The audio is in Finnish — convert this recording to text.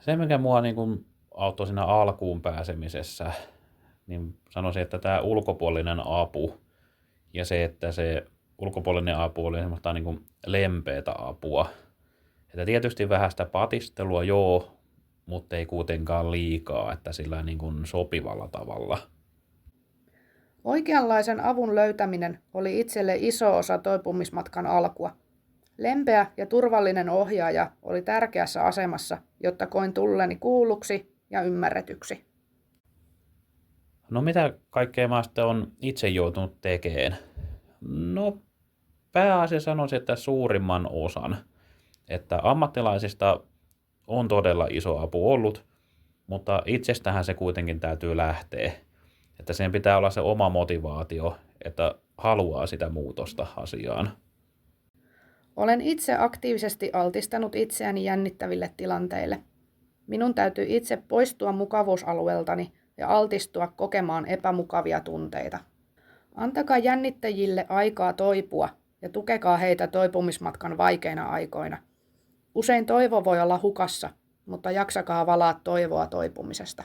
Se, mikä mua niin kuin auttoi siinä alkuun pääsemisessä, niin sanoisin, että tämä ulkopuolinen apu ja se, että se ulkopuolinen apu oli semmoista niin kuin lempeätä apua. Että tietysti vähän sitä patistelua, joo, mutta ei kuitenkaan liikaa, että sillä niin kuin sopivalla tavalla. Oikeanlaisen avun löytäminen oli itselle iso osa toipumismatkan alkua. Lempeä ja turvallinen ohjaaja oli tärkeässä asemassa, jotta koin tulleni kuulluksi ja ymmärretyksi. No mitä kaikkea mä sitten on itse joutunut tekemään? No pääasiassa sanoisin, että suurimman osan. Että ammattilaisista on todella iso apu ollut, mutta itsestähän se kuitenkin täytyy lähteä. Että sen pitää olla se oma motivaatio, että haluaa sitä muutosta asiaan. Olen itse aktiivisesti altistanut itseäni jännittäville tilanteille. Minun täytyy itse poistua mukavuusalueeltani ja altistua kokemaan epämukavia tunteita. Antakaa jännittäjille aikaa toipua ja tukekaa heitä toipumismatkan vaikeina aikoina. Usein toivo voi olla hukassa, mutta jaksakaa valaa toivoa toipumisesta.